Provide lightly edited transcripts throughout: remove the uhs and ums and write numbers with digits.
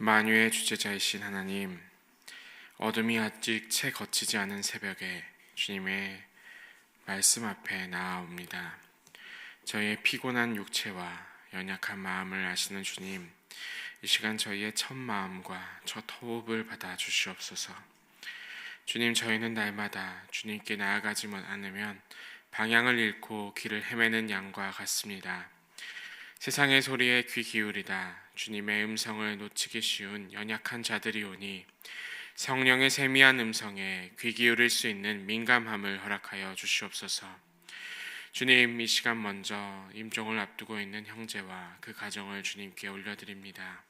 만유의 주재자이신 하나님, 어둠이 아직 채 걷히지 않은 새벽에 주님의 말씀 앞에 나아옵니다. 저희의 피곤한 육체와 연약한 마음을 아시는 주님, 이 시간 저희의 첫 마음과 첫 호흡을 받아 주시옵소서. 주님, 저희는 날마다 주님께 나아가지만 않으면 방향을 잃고 길을 헤매는 양과 같습니다. 세상의 소리에 귀 기울이다 주님의 음성을 놓치기 쉬운 연약한 자들이 오니 성령의 세미한 음성에 귀 기울일 수 있는 민감함을 허락하여 주시옵소서. 주님, 이 시간 먼저 임종을 앞두고 있는 형제와 그 가정을 주님께 올려드립니다.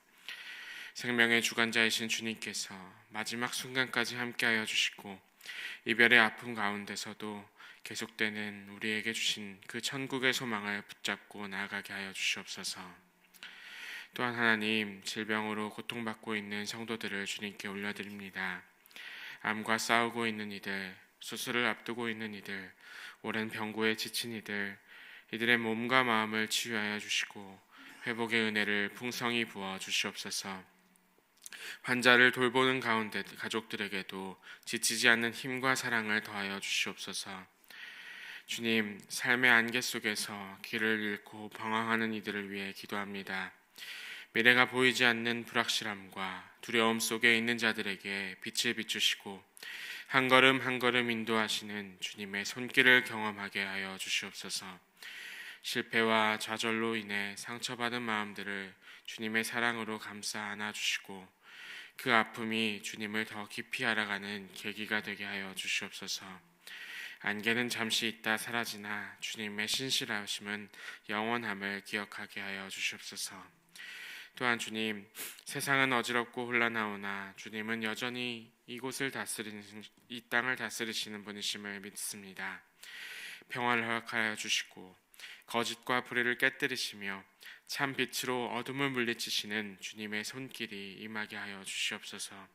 생명의 주관자이신 주님께서 마지막 순간까지 함께하여 주시고 이별의 아픔 가운데서도 계속되는 우리에게 주신 그 천국의 소망을 붙잡고 나아가게 하여 주시옵소서. 또한 하나님, 질병으로 고통받고 있는 성도들을 주님께 올려드립니다. 암과 싸우고 있는 이들, 수술을 앞두고 있는 이들, 오랜 병고에 지친 이들의 몸과 마음을 치유하여 주시고 회복의 은혜를 풍성히 부어 주시옵소서. 환자를 돌보는 가운데 가족들에게도 지치지 않는 힘과 사랑을 더하여 주시옵소서. 주님, 삶의 안개 속에서 길을 잃고 방황하는 이들을 위해 기도합니다. 미래가 보이지 않는 불확실함과 두려움 속에 있는 자들에게 빛을 비추시고 한 걸음 한 걸음 인도하시는 주님의 손길을 경험하게 하여 주시옵소서. 실패와 좌절로 인해 상처받은 마음들을 주님의 사랑으로 감싸 안아주시고 그 아픔이 주님을 더 깊이 알아가는 계기가 되게 하여 주시옵소서. 안개는 잠시 있다 사라지나 주님의 신실하심은 영원함을 기억하게 하여 주시옵소서. 또한 주님, 세상은 어지럽고 혼란하오나 주님은 여전히 이 땅을 다스리시는 분이심을 믿습니다. 평화를 허락하여 주시고 거짓과 불의를 깨뜨리시며 참 빛으로 어둠을 물리치시는 주님의 손길이 임하게 하여 주시옵소서.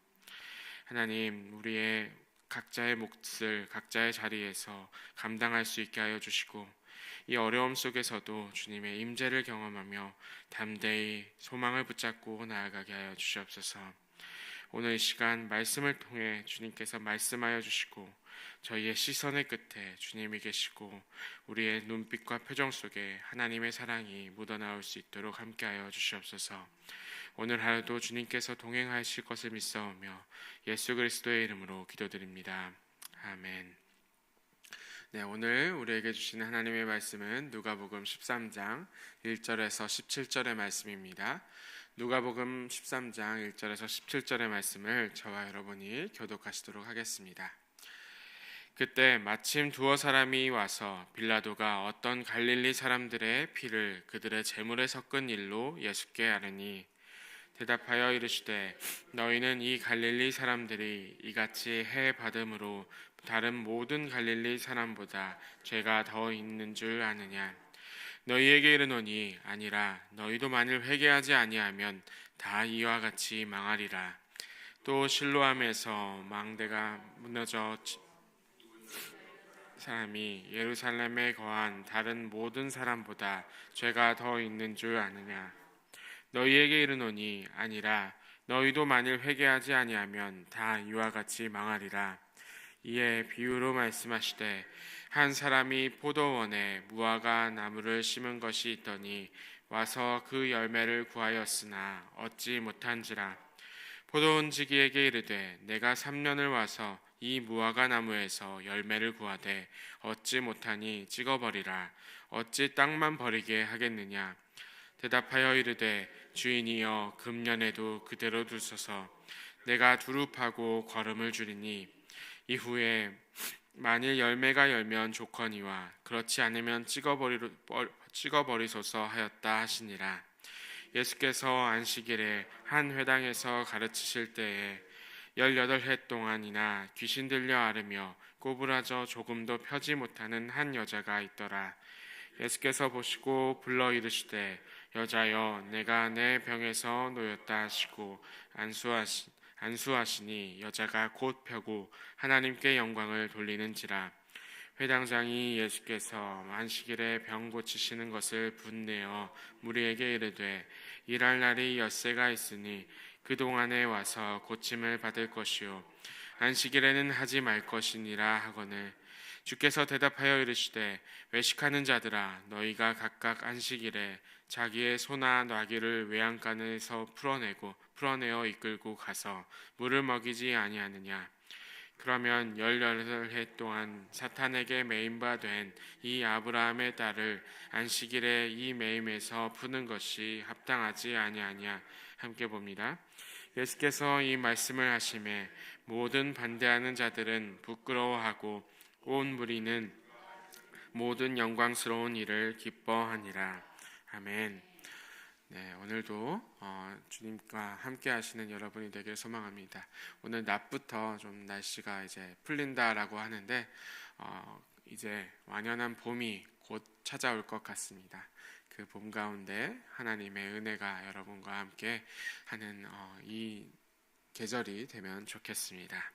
하나님, 우리의 각자의 몫을 각자의 자리에서 감당할 수 있게 하여 주시고 이 어려움 속에서도 주님의 임재를 경험하며 담대히 소망을 붙잡고 나아가게 하여 주시옵소서. 오늘 이 시간 말씀을 통해 주님께서 말씀하여 주시고 저희의 시선의 끝에 주님이 계시고 우리의 눈빛과 표정 속에 하나님의 사랑이 묻어나올 수 있도록 함께하여 주시옵소서. 오늘 하루도 주님께서 동행하실 것을 믿사오며 예수 그리스도의 이름으로 기도드립니다. 아멘. 네, 오늘 우리에게 주시는 하나님의 말씀은 누가복음 13장 1절에서 17절의 말씀입니다. 누가복음 13장 1절에서 17절의 말씀을 저와 여러분이 교독하시도록 하겠습니다. 그때 마침 두어 사람이 와서 빌라도가 어떤 갈릴리 사람들의 피를 그들의 제물에 섞은 일로 예수께 아뢰니 대답하여 이르시되 너희는 이 갈릴리 사람들이 이같이 해 받음으로 다른 모든 갈릴리 사람보다 죄가 더 있는 줄 아느냐. 너희에게 이르노니 아니라 너희도 만일 회개하지 아니하면 다 이와 같이 망하리라. 또 실로암에서 망대가 무너져 사람이 예루살렘에 거한 다른 모든 사람보다 죄가 더 있는 줄 아느냐. 너희에게 이르노니 아니라 너희도 만일 회개하지 아니하면 다 이와 같이 망하리라. 이에 비유로 말씀하시되 한 사람이 포도원에 무화과 나무를 심은 것이 있더니 와서 그 열매를 구하였으나 얻지 못한지라. 포도원지기에게 이르되 내가 3년을 와서 이 무화과 나무에서 열매를 구하되 얻지 못하니 찍어버리라. 어찌 땅만 버리게 하겠느냐. 대답하여 이르되 주인이여 금년에도 그대로 두소서. 내가 두릅하고 거름을 주리니 이후에 만일 열매가 열면 좋거니와 그렇지 않으면 찍어버리소서 하였다 하시니라. 예수께서 안식일에 한 회당에서 가르치실 때에 18해 동안이나 귀신 들려 앓으며 꼬부라져 조금도 펴지 못하는 한 여자가 있더라. 예수께서 보시고 불러 이르시되 여자여 내가 내 병에서 놓였다 하시고 안수하시니 여자가 곧 펴고 하나님께 영광을 돌리는지라. 회당장이 예수께서 안식일에 병 고치시는 것을 분내어 무리에게 이르되 일할 날이 엿새가 있으니 그동안에 와서 고침을 받을 것이요 안식일에는 하지 말 것이니라 하거늘 주께서 대답하여 이르시되 외식하는 자들아 너희가 각각 안식일에 자기의 소나 나귀를 외양간에서 풀어내어 이끌고 가서 물을 먹이지 아니하느냐. 그러면 18해 동안 사탄에게 매임바 된 이 아브라함의 딸을 안식일에 이 매임에서 푸는 것이 합당하지 아니하냐. 함께 봅니다. 예수께서 이 말씀을 하심에 모든 반대하는 자들은 부끄러워하고 온 무리는 모든 영광스러운 일을 기뻐하니라. 아멘. 네, 오늘도 주님과 함께 하시는 여러분이 되길 소망합니다. 오늘 낮부터 좀 날씨가 이제 풀린다라고 하는데 이제 완연한 봄이 곧 찾아올 것 같습니다. 그 봄 가운데 하나님의 은혜가 여러분과 함께 하는 이 계절이 되면 좋겠습니다.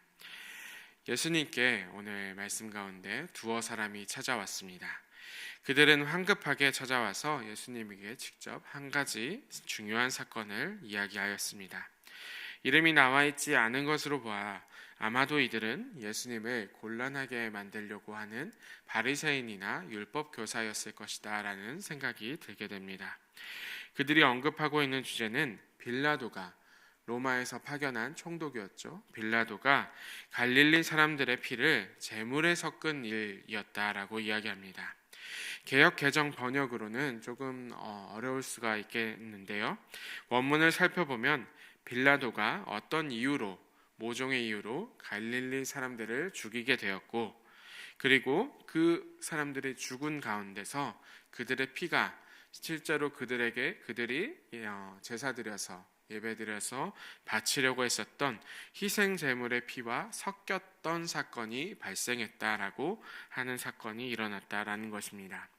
예수님께 오늘 말씀 가운데 두어 사람이 찾아왔습니다. 그들은 황급하게 찾아와서 예수님에게 직접 한 가지 중요한 사건을 이야기하였습니다. 이름이 나와 있지 않은 것으로 보아 아마도 이들은 예수님을 곤란하게 만들려고 하는 바리새인이나 율법 교사였을 것이다 라는 생각이 들게 됩니다. 그들이 언급하고 있는 주제는 빌라도가 로마에서 파견한 총독이었죠. 빌라도가 갈릴리 사람들의 피를 제물에 섞은 일이었다라고 이야기합니다. 개역 개정 번역으로는 조금 어려울 수가 있겠는데요. 원문을 살펴보면 빌라도가 어떤 이유로, 모종의 이유로 갈릴리 사람들을 죽이게 되었고, 그리고 그 사람들이 죽은 가운데서 그들의 피가 실제로 그들이 제사 드려서 예배드려서 바치려고 했었던 희생 제물의 피와 섞였던 사건이 발생했다라고 하는 사건이 일어났다라는 것입니다.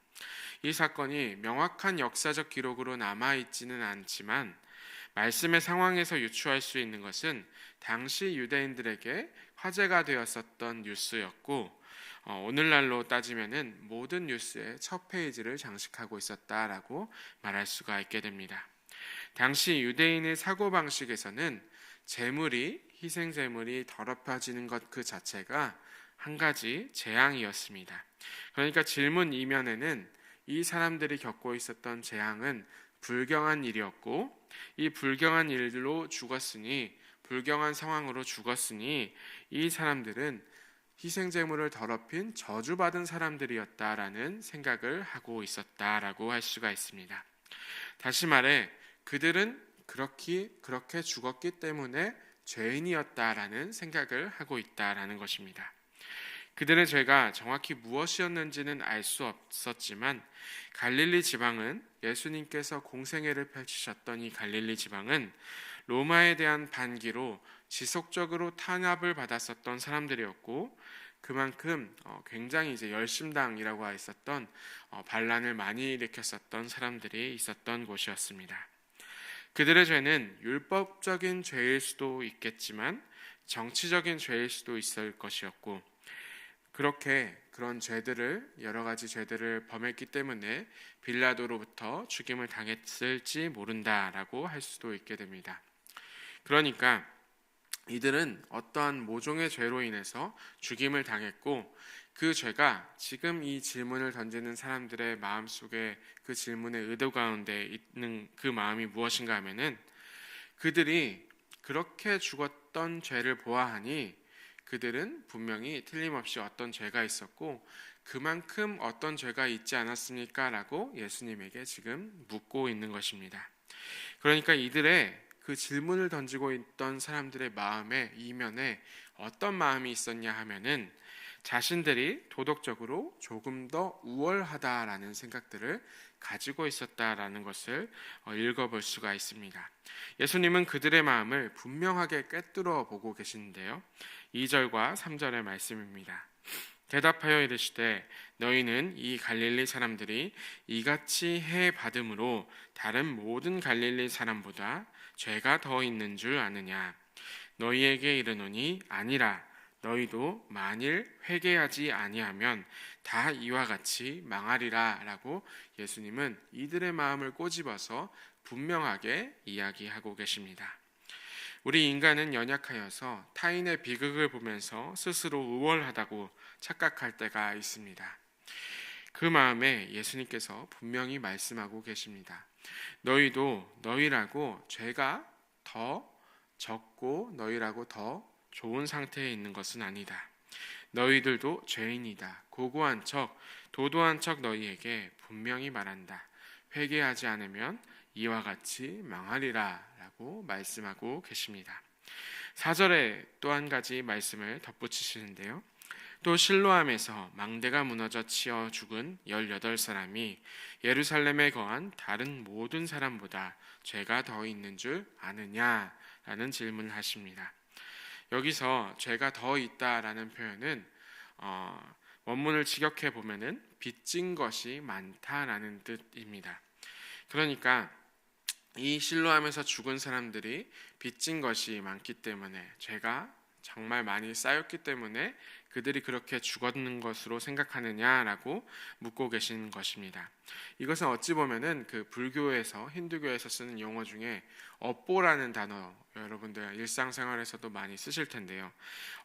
이 사건이 명확한 역사적 기록으로 남아있지는 않지만 말씀의 상황에서 유추할 수 있는 것은 당시 유대인들에게 화제가 되었었던 뉴스였고 오늘날로 따지면은 모든 뉴스의 첫 페이지를 장식하고 있었다라고 말할 수가 있게 됩니다. 당시 유대인의 사고방식에서는 희생 제물이 더럽혀지는 것 그 자체가 한 가지 재앙이었습니다. 그러니까 질문 이면에는 이 사람들이 겪고 있었던 재앙은 불경한 일이었고 이 불경한 일로 불경한 상황으로 죽었으니 이 사람들은 희생제물을 더럽힌 저주받은 사람들이었다라는 생각을 하고 있었다라고 할 수가 있습니다. 다시 말해 그들은 그렇게 죽었기 때문에 죄인이었다라는 생각을 하고 있다라는 것입니다. 그들의 죄가 정확히 무엇이었는지는 알 수 없었지만 갈릴리 지방은 예수님께서 공생애를 펼치셨던 이 갈릴리 지방은 로마에 대한 반기로 지속적으로 탄압을 받았었던 사람들이었고 그만큼 굉장히 이제 열심당이라고 했었던 반란을 많이 일으켰었던 사람들이 있었던 곳이었습니다. 그들의 죄는 율법적인 죄일 수도 있겠지만 정치적인 죄일 수도 있을 것이었고 그런 여러 가지 죄들을 범했기 때문에 빌라도로부터 죽임을 당했을지 모른다라고 할 수도 있게 됩니다. 그러니까 이들은 어떠한 모종의 죄로 인해서 죽임을 당했고 그 죄가 지금 이 질문을 던지는 사람들의 마음속에 그 질문의 의도 가운데 있는 그 마음이 무엇인가 하면은 그들이 그렇게 죽었던 죄를 보아하니 그들은 분명히 틀림없이 어떤 죄가 있었고 그만큼 어떤 죄가 있지 않았습니까? 라고 예수님에게 지금 묻고 있는 것입니다. 그러니까 이들의 그 질문을 던지고 있던 사람들의 마음의 이면에 어떤 마음이 있었냐 하면은 자신들이 도덕적으로 조금 더 우월하다라는 생각들을 가지고 있었다라는 것을 읽어볼 수가 있습니다. 예수님은 그들의 마음을 분명하게 꿰뚫어 보고 계시는데요. 2절과 3절의 말씀입니다. 대답하여 이르시되 너희는 이 갈릴리 사람들이 이같이 해 받음으로 다른 모든 갈릴리 사람보다 죄가 더 있는 줄 아느냐. 너희에게 이르노니 아니라 너희도 만일 회개하지 아니하면 다 이와 같이 망하리라 라고 예수님은 이들의 마음을 꼬집어서 분명하게 이야기하고 계십니다. 우리 인간은 연약하여서 타인의 비극을 보면서 스스로 우월하다고 착각할 때가 있습니다. 그 마음에 예수님께서 분명히 말씀하고 계십니다. 너희도 너희라고 죄가 더 적고 너희라고 더 좋은 상태에 있는 것은 아니다. 너희들도 죄인이다. 고고한 척, 도도한 척 너희에게 분명히 말한다. 회개하지 않으면 이와 같이 망하리라 라고 말씀하고 계십니다. 4절에 또 한 가지 말씀을 덧붙이시는데요. 또 실로암에서 망대가 무너져 치어 죽은 18사람이 예루살렘에 거한 다른 모든 사람보다 죄가 더 있는 줄 아느냐? 라는 질문을 하십니다. 여기서 죄가 더 있다라는 표현은 원문을 직역해 보면은 빚진 것이 많다라는 뜻입니다. 그러니까 이 실로암에서 죽은 사람들이 빚진 것이 많기 때문에 죄가 정말 많이 쌓였기 때문에 그들이 그렇게 죽었는 것으로 생각하느냐라고 묻고 계신 것입니다. 이것은 어찌 보면은 그 불교에서 힌두교에서 쓰는 용어 중에 업보라는 단어 여러분들 일상생활에서도 많이 쓰실 텐데요.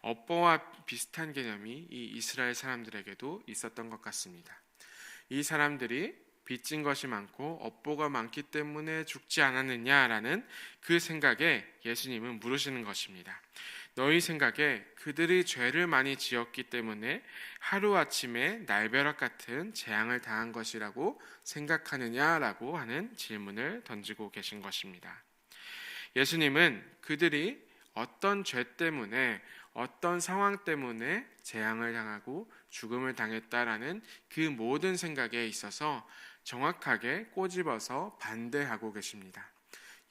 업보와 비슷한 개념이 이 이스라엘 사람들에게도 있었던 것 같습니다. 이 사람들이 빚진 것이 많고 업보가 많기 때문에 죽지 않았느냐라는 그 생각에 예수님은 물으시는 것입니다. 너희 생각에 그들이 죄를 많이 지었기 때문에 하루아침에 날벼락 같은 재앙을 당한 것이라고 생각하느냐라고 하는 질문을 던지고 계신 것입니다. 예수님은 그들이 어떤 죄 때문에 어떤 상황 때문에 재앙을 당하고 죽음을 당했다라는 그 모든 생각에 있어서 정확하게 꼬집어서 반대하고 계십니다.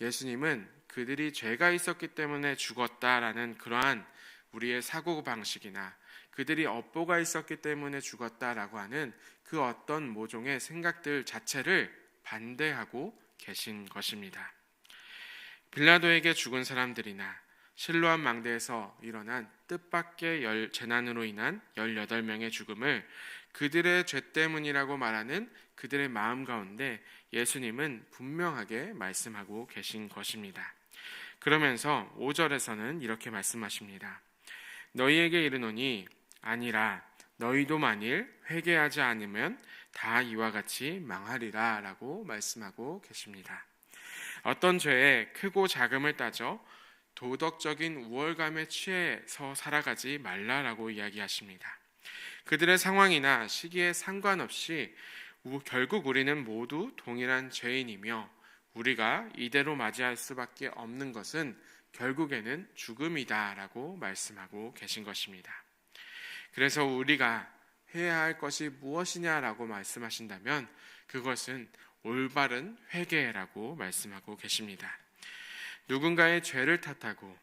예수님은 그들이 죄가 있었기 때문에 죽었다라는 그러한 우리의 사고방식이나 그들이 업보가 있었기 때문에 죽었다라고 하는 그 어떤 모종의 생각들 자체를 반대하고 계신 것입니다. 빌라도에게 죽은 사람들이나 실로암 망대에서 일어난 뜻밖의 재난으로 인한 18명의 죽음을 그들의 죄 때문이라고 말하는 그들의 마음 가운데 예수님은 분명하게 말씀하고 계신 것입니다. 그러면서 5절에서는 이렇게 말씀하십니다. 너희에게 이르노니 아니라 너희도 만일 회개하지 않으면 다 이와 같이 망하리라 라고 말씀하고 계십니다. 어떤 죄에 크고 작음을 따져 도덕적인 우월감에 취해서 살아가지 말라라고 이야기하십니다. 그들의 상황이나 시기에 상관없이 결국 우리는 모두 동일한 죄인이며 우리가 이대로 맞이할 수밖에 없는 것은 결국에는 죽음이다라고 말씀하고 계신 것입니다. 그래서 우리가 해야 할 것이 무엇이냐라고 말씀하신다면 그것은 올바른 회개라고 말씀하고 계십니다. 누군가의 죄를 탓하고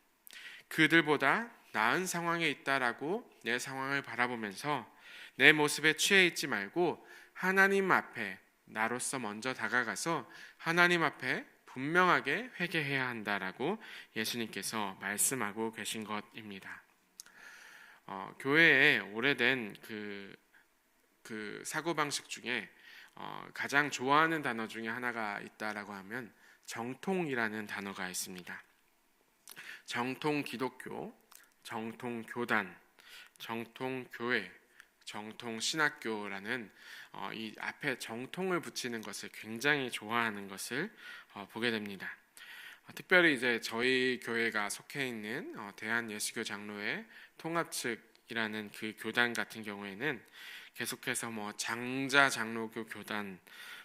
그들보다 나은 상황에 있다라고 내 상황을 바라보면서 내 모습에 취해 있지 말고 하나님 앞에 나로서 먼저 다가가서 하나님 앞에 분명하게 회개해야 한다라고 예수님께서 말씀하고 계신 것입니다. 교회에 오래된 그 사고방식 중에 가장 좋아하는 단어 중에 하나가 있다라고 하면 정통이라는 단어가 있습니다. 정통 기독교, 정통 교단, 정통 교회, 정통 신학교라는 이 앞에 정통을 붙이는 것을 굉장히 좋아하는 것을 보게 됩니다. 특별히 이제 저희 교회가 속해 있는 대한예수교 장로회 통합측이라는 그 교단 같은 경우에는 계속해서 장자 장로교 교단,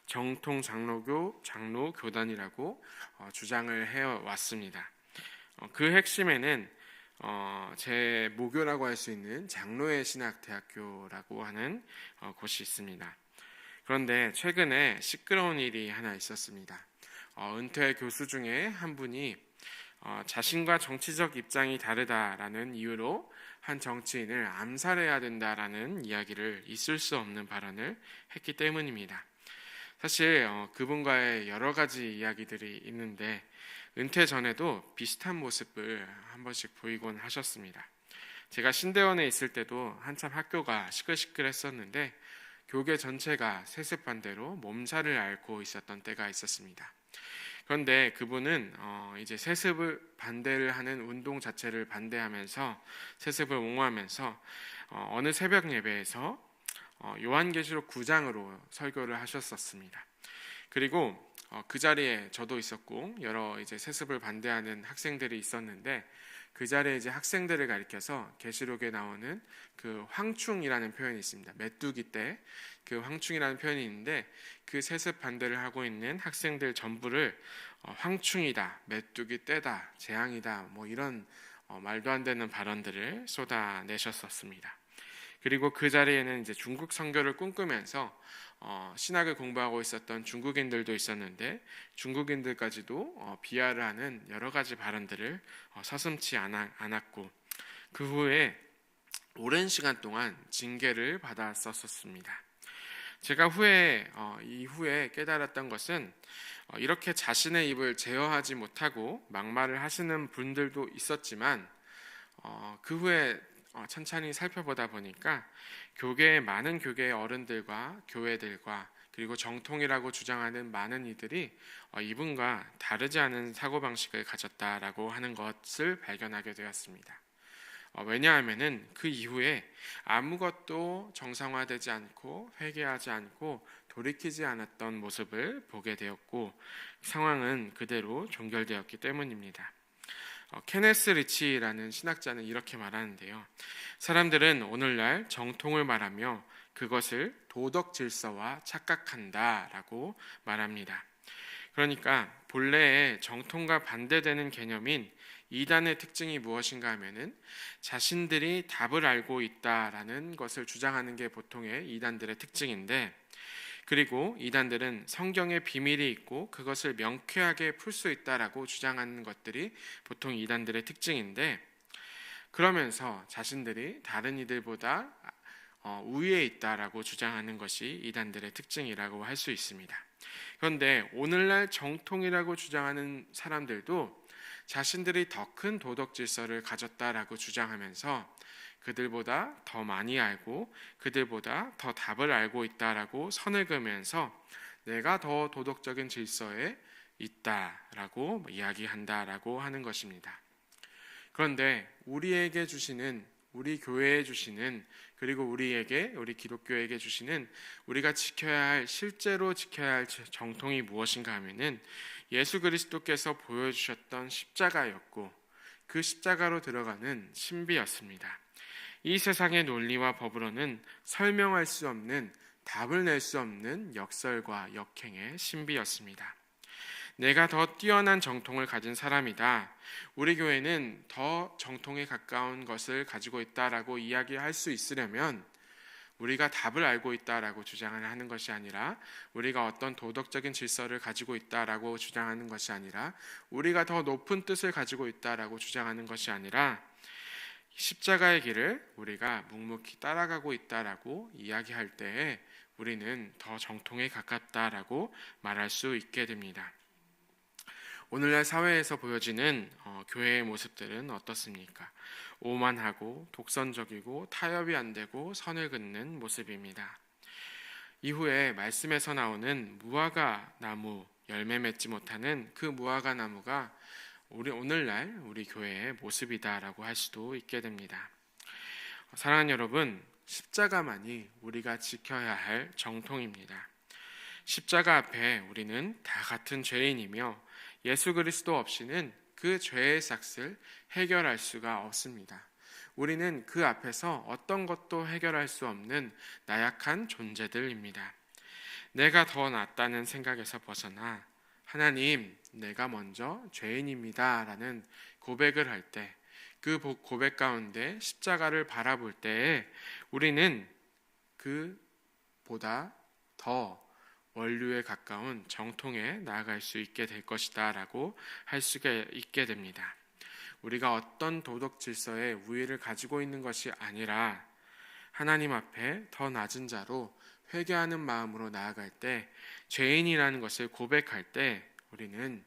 정통 장로교 장로 교단이라고 주장을 해왔습니다. 그 핵심에는 제 모교라고 할 수 있는 장로회 신학대학교라고 하는 곳이 있습니다. 그런데 최근에 시끄러운 일이 하나 있었습니다. 은퇴 교수 중에 한 분이 자신과 정치적 입장이 다르다라는 이유로 한 정치인을 암살해야 된다라는 이야기를 있을 수 없는 발언을 했기 때문입니다. 사실 그분과의 여러 가지 이야기들이 있는데 은퇴 전에도 비슷한 모습을 한 번씩 보이곤 하셨습니다. 제가 신대원에 있을 때도 한참 학교가 시끌시끌했었는데 교계 전체가 세습반대로 몸살을 앓고 있었던 때가 있었습니다. 그런데 그분은 이제 세습을 반대를 하는 운동 자체를 반대하면서 세습을 옹호하면서 어느 새벽 예배에서 요한계시록 9장으로 설교를 하셨었습니다. 그리고 그 자리에 저도 있었고 여러 이제 세습을 반대하는 학생들이 있었는데, 그 자리에 이제 학생들을 가리켜서 계시록에 나오는 그 황충이라는 표현이 있습니다. 메뚜기 때 그 황충이라는 표현이 있는데, 그 세습 반대를 하고 있는 학생들 전부를 황충이다, 메뚜기 떼다, 재앙이다, 뭐 이런 말도 안 되는 발언들을 쏟아내셨었습니다. 그리고 그 자리에는 이제 중국 선교를 꿈꾸면서 신학을 공부하고 있었던 중국인들도 있었는데, 중국인들까지도 비하를 하는 여러 가지 발언들을 서슴지 않았고, 그 후에 오랜 시간 동안 징계를 받았었습니다. 제가 이후에 깨달았던 것은 이렇게 자신의 입을 제어하지 못하고 막말을 하시는 분들도 있었지만, 그 후에 천천히 살펴보다 보니까 많은 교계의 어른들과 교회들과 그리고 정통이라고 주장하는 많은 이들이 이분과 다르지 않은 사고방식을 가졌다라고 하는 것을 발견하게 되었습니다. 왜냐하면은 그 이후에 아무것도 정상화되지 않고 회개하지 않고 돌이키지 않았던 모습을 보게 되었고, 상황은 그대로 종결되었기 때문입니다. 케네스 리치라는 신학자는 이렇게 말하는데요. 사람들은 오늘날 정통을 말하며 그것을 도덕 질서와 착각한다라고 말합니다. 그러니까 본래의 정통과 반대되는 개념인 이단의 특징이 무엇인가 하면은 자신들이 답을 알고 있다라는 것을 주장하는 게 보통의 이단들의 특징인데, 그리고 이단들은 성경에 비밀이 있고 그것을 명쾌하게 풀 수 있다라고 주장하는 것들이 보통 이단들의 특징인데, 그러면서 자신들이 다른 이들보다 우위에 있다라고 주장하는 것이 이단들의 특징이라고 할 수 있습니다. 그런데 오늘날 정통이라고 주장하는 사람들도 자신들이 더 큰 도덕 질서를 가졌다라고 주장하면서 그들보다 더 많이 알고 그들보다 더 답을 알고 있다라고 선을 그으면서 내가 더 도덕적인 질서에 있다라고 이야기한다라고 하는 것입니다. 그런데 우리에게 주시는, 우리 교회에 주시는, 그리고 우리 기독교에게 주시는 우리가 실제로 지켜야 할 정통이 무엇인가 하면은 예수 그리스도께서 보여주셨던 십자가였고, 그 십자가로 들어가는 신비였습니다. 이 세상의 논리와 법으로는 설명할 수 없는, 답을 낼 수 없는 역설과 역행의 신비였습니다. 내가 더 뛰어난 정통을 가진 사람이다, 우리 교회는 더 정통에 가까운 것을 가지고 있다라고 이야기할 수 있으려면 우리가 답을 알고 있다라고 주장을 하는 것이 아니라, 우리가 어떤 도덕적인 질서를 가지고 있다라고 주장하는 것이 아니라, 우리가 더 높은 뜻을 가지고 있다라고 주장하는 것이 아니라, 십자가의 길을 우리가 묵묵히 따라가고 있다라고 이야기할 때에 우리는 더 정통에 가깝다라고 말할 수 있게 됩니다. 오늘날 사회에서 보여지는 교회의 모습들은 어떻습니까? 오만하고 독선적이고 타협이 안 되고 선을 긋는 모습입니다. 이후에 말씀에서 나오는 무화과 나무, 열매 맺지 못하는 그 무화과 나무가 오늘날 우리 교회의 모습이다라고 할 수도 있게 됩니다. 사랑하는 여러분, 십자가만이 우리가 지켜야 할 정통입니다. 십자가 앞에 우리는 다 같은 죄인이며 예수 그리스도 없이는 그 죄의 삭을 해결할 수가 없습니다. 우리는 그 앞에서 어떤 것도 해결할 수 없는 나약한 존재들입니다. 내가 더 낫다는 생각에서 벗어나 하나님, 내가 먼저 죄인입니다 라는 고백을 할 때, 그 고백 가운데 십자가를 바라볼 때에 우리는 그보다 더 원류에 가까운 정통에 나아갈 수 있게 될 것이다 라고 할 수가 있게 됩니다. 우리가 어떤 도덕 질서에 우위를 가지고 있는 것이 아니라 하나님 앞에 더 낮은 자로 회개하는 마음으로 나아갈 때, 죄인이라는 것을 고백할 때 우리는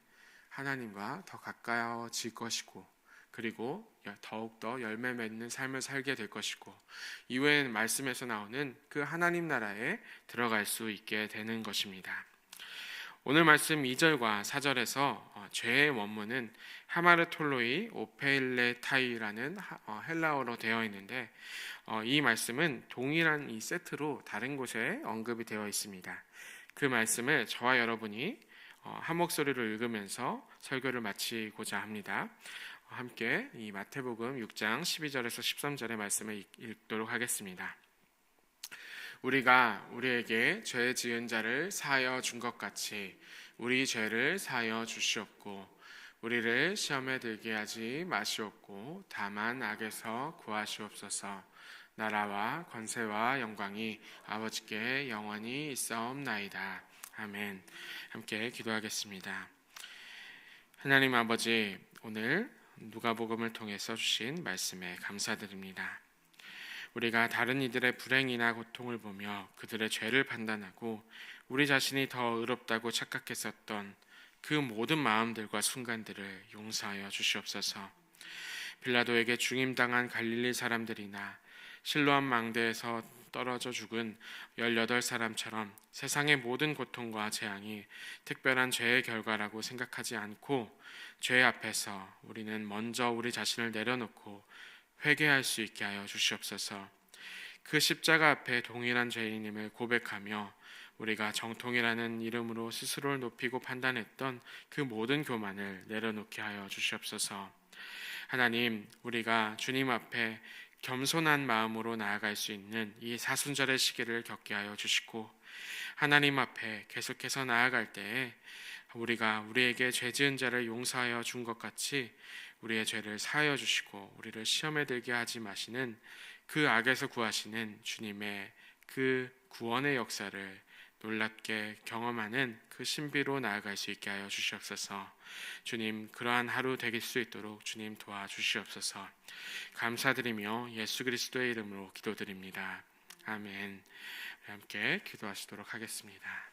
하나님과 더 가까워질 것이고, 그리고 더욱더 열매 맺는 삶을 살게 될 것이고, 이후에 말씀에서 나오는 그 하나님 나라에 들어갈 수 있게 되는 것입니다. 오늘 말씀 2절과 4절에서 죄의 원문은 하마르톨로이 오페일레타이라는 헬라어로 되어 있는데 이 말씀은 동일한 이 세트로 다른 곳에 언급이 되어 있습니다. 그 말씀을 저와 여러분이 한 목소리로 읽으면서 설교를 마치고자 합니다. 함께 이 마태복음 6장 12절에서 13절의 말씀을 읽도록 하겠습니다. 우리가 우리에게 죄 지은 자를 사하여 준 것 같이 우리 죄를 사하여 주시옵고 우리를 시험에 들게 하지 마시옵고 다만 악에서 구하시옵소서. 나라와 권세와 영광이 아버지께 영원히 있사옵나이다. 아멘. 함께 기도하겠습니다. 하나님 아버지, 오늘 누가복음을 통해서 주신 말씀에 감사드립니다. 우리가 다른 이들의 불행이나 고통을 보며 그들의 죄를 판단하고 우리 자신이 더 의롭다고 착각했었던 그 모든 마음들과 순간들을 용서하여 주시옵소서. 빌라도에게 중임당한 갈릴리 사람들이나 실로암 망대에서 떨어져 죽은 18사람처럼 세상의 모든 고통과 재앙이 특별한 죄의 결과라고 생각하지 않고 죄 앞에서 우리는 먼저 우리 자신을 내려놓고 회개할 수 있게 하여 주시옵소서. 그 십자가 앞에 동일한 죄인임을 고백하며 우리가 정통이라는 이름으로 스스로를 높이고 판단했던 그 모든 교만을 내려놓게 하여 주시옵소서. 하나님, 우리가 주님 앞에 겸손한 마음으로 나아갈 수 있는 이 사순절의 시기를 겪게 하여 주시고 하나님 앞에 계속해서 나아갈 때에 우리가 우리에게 죄 지은 자를 용서하여 준 것 같이 우리의 죄를 사하여 주시고 우리를 시험에 들게 하지 마시는 그 악에서 구하시는 주님의 그 구원의 역사를 놀랍게 경험하는 그 신비로 나아갈 수 있게 하여 주시옵소서. 주님, 그러한 하루 되길 수 있도록 주님 도와주시옵소서. 감사드리며 예수 그리스도의 이름으로 기도드립니다. 아멘. 함께 기도하시도록 하겠습니다.